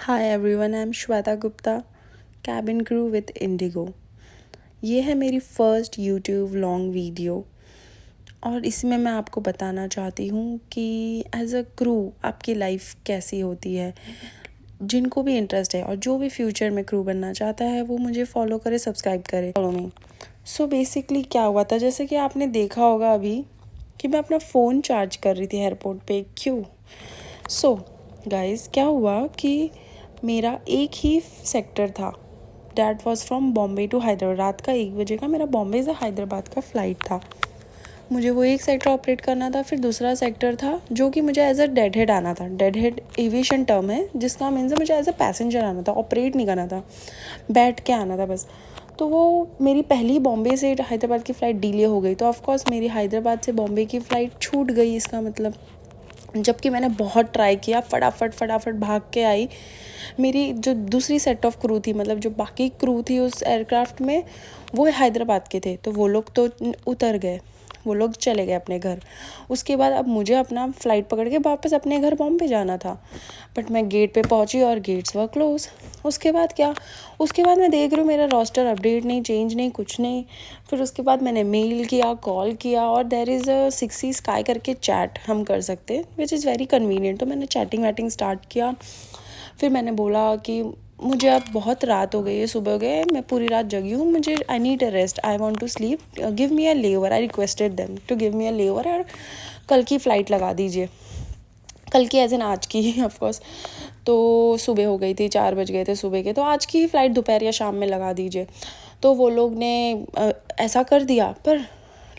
Hi everyone, I am Shweta Gupta, cabin crew with Indigo. ये है मेरी फर्स्ट यूट्यूब लॉन्ग वीडियो और इसमें मैं आपको बताना चाहती हूँ कि एज अ क्रू आपकी लाइफ कैसी होती है। जिनको भी इंटरेस्ट है और जो भी फ्यूचर में क्रू बनना चाहता है वो मुझे फॉलो करे, सब्सक्राइब करे, फॉलो मी। सो बेसिकली क्या हुआ था, जैसे कि आपने देखा होगा अभी कि मैं अपना फ़ोन चार्ज कर रही थी एयरपोर्ट पे। क्यों? सो गाइस, क्या हुआ कि मेरा एक ही सेक्टर था, that was from Bombay to Hyderabad. रात का 1 बजे का मेरा बॉम्बे से हैदराबाद का फ़्लाइट था। मुझे वो एक सेक्टर ऑपरेट करना था। फिर दूसरा सेक्टर था जो कि मुझे एज अ डेड हेड आना था। डेड हेड एविएशन टर्म है जिसका मीन्स है मुझे एज अ पैसेंजर आना था, ऑपरेट नहीं करना था, बैठ के आना था बस। तो वो मेरी पहली बॉम्बे से हैदराबाद की फ़्लाइट डिले हो गई, तो ऑफकोर्स मेरी हैदराबाद से बॉम्बे की फ़्लाइट छूट गई। इसका मतलब जबकि मैंने बहुत ट्राई किया, फटाफट भाग के आई। मेरी जो दूसरी सेट ऑफ क्रू थी, मतलब जो बाकी क्रू थी उस एयरक्राफ्ट में, वो हैदराबाद के थे, तो वो लोग तो उतर गए, वो लोग चले गए अपने घर। उसके बाद अब मुझे अपना फ़्लाइट पकड़ के वापस अपने घर बॉम्बे जाना था। बट मैं गेट पे पहुंची और गेट्स वर क्लोज। उसके बाद क्या, उसके बाद मैं देख रही हूँ मेरा रोस्टर अपडेट नहीं, चेंज नहीं, कुछ नहीं। फिर उसके बाद मैंने मेल किया, कॉल किया, और देयर इज़ अ 6 स्काई करके चैट हम कर सकते, विच इज़ वेरी कन्वीनियंट। तो मैंने चैटिंग वैटिंग स्टार्ट किया। फिर मैंने बोला कि मुझे अब बहुत रात हो गई है, सुबह हो गए, मैं पूरी रात जगी हूँ, मुझे I need a rest, I want to sleep, give me a layover. I requested them to give me a layover और कल की फ़्लाइट लगा दीजिए। कल की एज एन आज की ऑफकोर्स। तो सुबह हो गई थी, 4 बज गए थे सुबह के, तो आज की फ़्लाइट दोपहर या शाम में लगा दीजिए। तो वो लोग ने ऐसा कर दिया, पर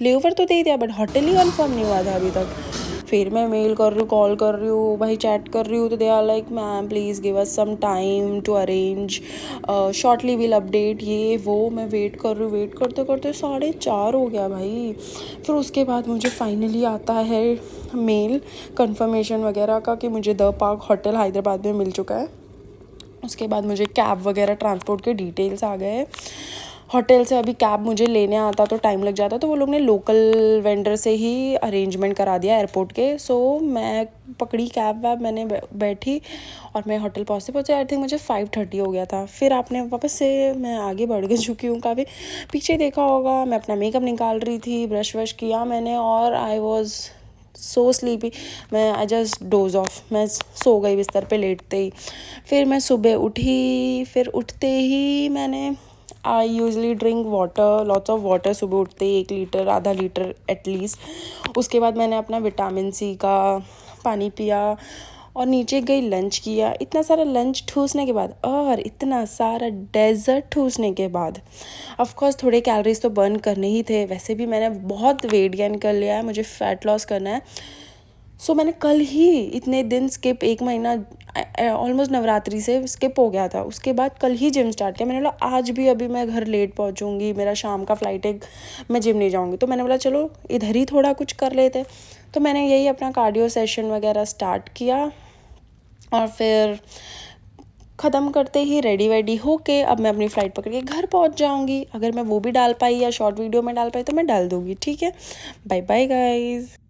लेओवर तो दे दिया, बट होटल ही कन्फर्म नहीं हुआ था अभी तक। फिर मैं मेल कर रही हूँ, कॉल कर रही हूँ, भाई चैट कर रही हूँ, तो they are like ma'am please give us some time to arrange, shortly will update, ये वो। मैं वेट कर रही हूँ, वेट करते करते 4:30 हो गया भाई। फिर उसके बाद मुझे फाइनली आता है मेल कंफर्मेशन वगैरह का कि मुझे द पार्क होटल हैदराबाद में मिल चुका है। उसके बाद मुझे कैब वगैरह ट्रांसपोर्ट के डिटेल्स आ गए। होटल से अभी कैब मुझे लेने आता तो टाइम लग जाता, तो वो लोग ने लोकल वेंडर से ही अरेंजमेंट करा दिया एयरपोर्ट के। सो मैं पकड़ी कैब वैब, मैंने बैठी और मैं होटल पहुँचते आई थिंक मुझे 5:30 हो गया था। फिर आपने वापस से, मैं आगे बढ़ गई चुकी हूँ काफ़ी, पीछे देखा होगा मैं अपना मेकअप निकाल रही थी, ब्रश वश किया मैंने, और आई वॉज सो स्लीपी। मैं आई जस्ट डोज ऑफ, मैं सो गई बिस्तर पे लेटते ही। फिर मैं सुबह उठी, फिर उठते ही मैंने, I usually drink water, lots of water, सुबह उठते ही 1 लीटर, आधा लीटर एटलीस्ट। उसके बाद मैंने अपना विटामिन सी का पानी पिया और नीचे गई, लंच किया। इतना सारा लंच ठूसने के बाद और इतना सारा डेजर्ट ठूसने के बाद ऑफकोर्स थोड़े कैलोरीज तो बर्न करने ही थे। वैसे भी मैंने बहुत वेट गेन कर लिया है, मुझे फ़ैट लॉस करना है। सो मैंने कल ही इतने दिन स्किप, 1 महीना ऑलमोस्ट नवरात्रि से स्किप हो गया था। उसके बाद कल ही जिम स्टार्ट किया। मैंने बोला आज भी अभी मैं घर लेट पहुंचूंगी, मेरा शाम का फ़्लाइट है, मैं जिम नहीं जाऊंगी। तो मैंने बोला चलो इधर ही थोड़ा कुछ कर लेते। तो मैंने यही अपना कार्डियो सेशन वगैरह स्टार्ट किया और फिर ख़त्म करते ही रेडी वेडी होके अब मैं अपनी फ़्लाइट पकड़ के घर पहुंच जाऊंगी। अगर मैं वो भी डाल पाई या शॉर्ट वीडियो में डाल पाई तो मैं डाल दूंगी, ठीक है। Bye bye guys.